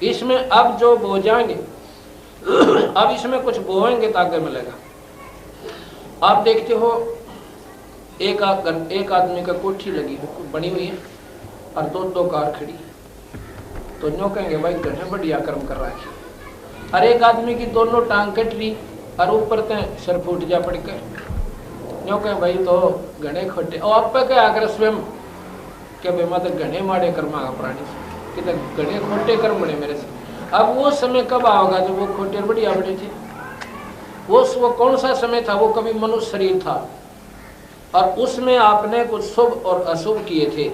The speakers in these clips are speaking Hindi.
इसमें अब जो बो जाएंगे अब इसमें कुछ बोएंगे तो आगे मिलेगा। आप देखते हो एक आदमी का कोठी लगी बनी हुई है और दो कार खड़ी, तो न्यों कहेंगे भाई घने बढ़िया कर्म कर रहा है। और एक आदमी की दोनों टांग कट रही और ऊपर ते सर फूट जा पड़ कर, न्यों कहें भाई तो घने खोटे। और आप पे क्या आकर स्वयं क्या भाई मैं तो घने माड़े कर्मा का प्राणी कि घने खोटे कर्म बने मेरे से। अब वो समय कब आओगा जब वो खोटे बढ़िया बड़े थे? वो कौन सा समय था? वो कभी मनुष्य शरीर था और उसमें आपने कुछ शुभ और अशुभ किए थे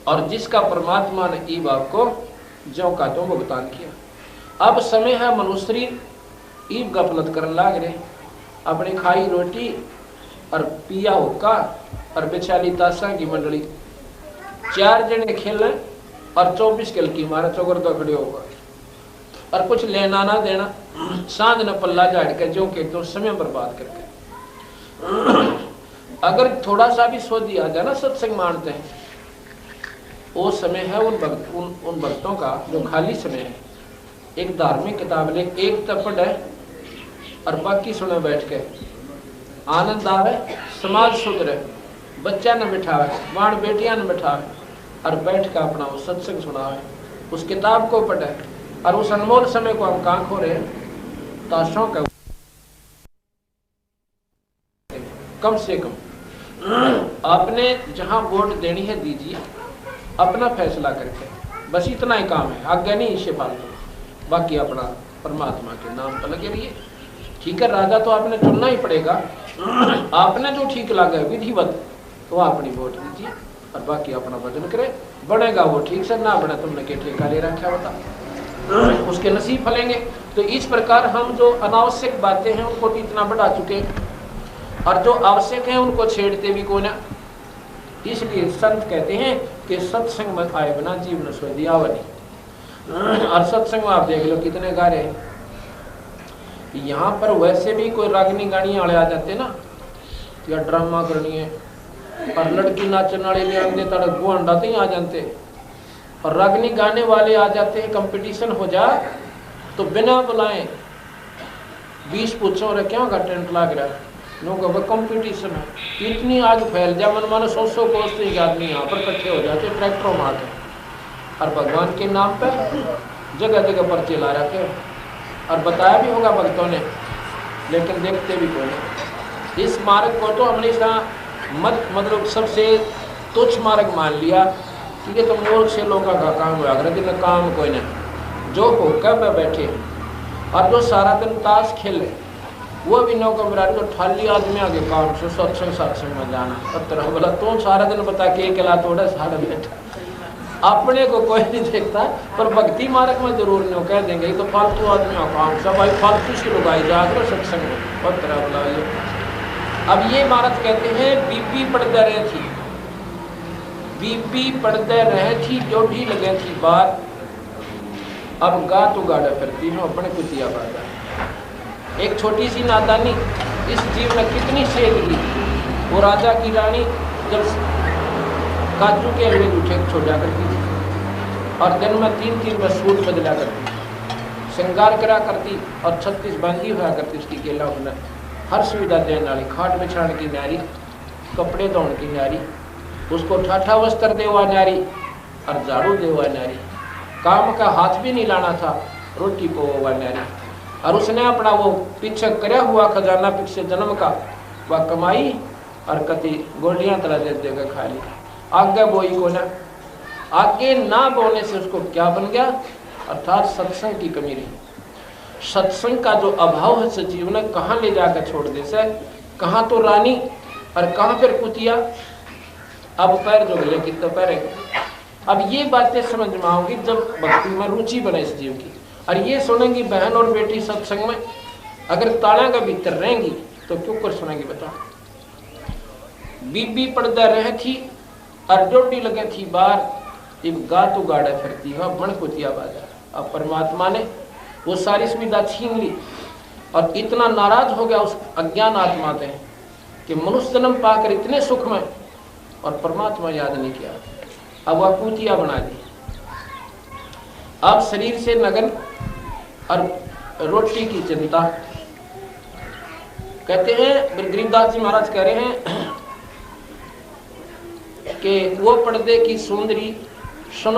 और जिसका परमात्मा ने ईब आपको ज्यों का त्यों भुगतान किया। अब समय है मनुष्य शरीर ईब गफलत करने लाग रहे, अपनी खाई रोटी और पिया हुक्का और बेचाली ताशा की मंडली, 4 जने खेलें और 24 किल की मारा चौकर तो खड़े होगा और कुछ लेना ना देना, सांझ न पल्ला झाड़ के जो के तो समय बर्बाद करके। अगर थोड़ा सा भी सोधी आ जाए ना, सत्संग मानते हैं, वो समय है उन भक्तों का जो खाली समय है। एक धार्मिक किताब ले, एक तो पढ़े और बाकी सुने बैठ के, आनंद आवे, समाज सुधरे, बच्चा न बिठावे, बाण बेटियां न बिठावे और बैठ के अपना वो सत्संग सुनावे, उस किताब को पढ़े। और उस अनमोल समय को हम कहाँ खो रहे हैं? ताशों का कम से कम आपने जहां वोट देनी है दीजिए, अपना फैसला करके, बस इतना ही काम है, आगे नहीं इससे फालतू। बाकी अपना परमात्मा के नाम पर लगे रहिए। ठीक है, राजा तो आपने चुनना ही पड़ेगा, आपने जो ठीक लगे विधिवत तो अपनी वोट दीजिए और बाकी अपना भजन करे। बनेगा वो ठीक से, ना बने तुमने के ठेका ले रखा होता, उसके नसीब फलेंगे। तो इस प्रकार हम जो अनावश्यक बातें हैं उनको इतना बढ़ा चुके हैं और जो आवश्यक है उनको छेड़ते भी कौन है। इसलिए संत कहते हैं कि सत्संग में आए बिना जीवन स्वर्दी आवनी। और सत्संग में आप देख लो कितने गा रहे हैं। यहाँ पर वैसे भी कोई रागनी गानी वाले आ जाते ना, या ड्रामा करनी है और लड़की नाचने वाले ले आते तड़क गुआंडा तो ही आ जाते, और रागनी गाने वाले आ जाते हैं। कंपटीशन हो जा तो बिना बुलाए 20 पूछो रे क्या का टेंट लग रहा है, लोगों का कंपटीशन है। इतनी आग फैल जा, मन मानो 100 कोस से आदमी यहाँ पर इकट्ठे हो जाते ट्रैक्टरों में आते, और भगवान के नाम पर जगह जगह पर्चे ला रखे और बताया भी होगा भक्तों ने, लेकिन देखते भी कोई। इस मार्ग को तो हमेशा मतलब सबसे तुच्छ मार्ग मान लिया कि ये तो मूर्ख से लोगों का काम हुआ, अगर दिन काम कोई नहीं, जो हो कब बैठे और जो सारा दिन ताश खेले वो भी नौका विराट जो ठाली आदमी आगे काम से सत्संग में जाना पत्र बोला तो सारा दिन बता के अकेला थोड़ा सारा बैठा, अपने को कोई नहीं देखता। पर भक्ति मार्ग में जरूर नहीं कह देंगे तो फालतू आदमी का काम सब भाई फालतू सी लुगाई जाकर सत्संग में पत्र बोला। अब ये भारत कहते हैं बीपी पड़ते रहे थी, बीपी पड़ते रहे थी जो भी लगे थी बात, अब गा तो गाड़ा फिरती हूँ अपने कुतिया बाधा। एक छोटी सी नादानी इस जीव ने कितनी सेध ली। वो राजा की रानी जब काजू के हलवे उठे छोड़ा करती थी और दिन में 3-3 बार सूट बदला करती, श्रृंगार करा करती और 36 बांधी हुआ करती उसकी केला उठना, हर सुविधा देने वाली, खाट बिछाने की नारी, कपड़े धोने की नारी, उसको ठाठा वस्त्र दे हुआ नारी और झाड़ू दे हुआ नारी, काम का हाथ भी नहीं लाना था, रोटी को हुआ नारी। और उसने अपना वो पीछे करया हुआ खजाना पीछे जन्म का वह कमाई और कति गोलियां तरह दे देकर खा ली। आगे बोई को ना, आगे ना बोने से उसको क्या बन गया, अर्थात सत्संग की कमी रही। सत्संग का जो अभाव है सजीव ने कहाँ ले जाकर छोड़ दे से, कहाँ तो रानी और कहाँ फिर कुतिया। अब पैर जो गले कितने पैर। अब ये बातें समझ में आओगी जब भक्ति में रुचि बने इस जीव की, और ये सुनेंगी बहन और बेटी सत्संग में। अगर ताला का भीतर रहेंगी तो क्यों कर सुनेंगी बता। बीबी पर्दा रहे थी और डोडी लगे थी बार, एक गा तो गाड़ा फिरती है बण कुतिया बाजार। अब परमात्मा ने वो सारी सुविधा छीन ली और इतना नाराज हो गया उस अज्ञान आत्मा से कि मनुष्य जन्म पाकर इतने सुख में और परमात्मा याद नहीं किया। अब वह कुतिया बना दी। आप शरीर से नग्न और रोटी की चिंता। कहते हैं गरीबदास जी महाराज कह रहे हैं कि वो पर्दे की सुंदरी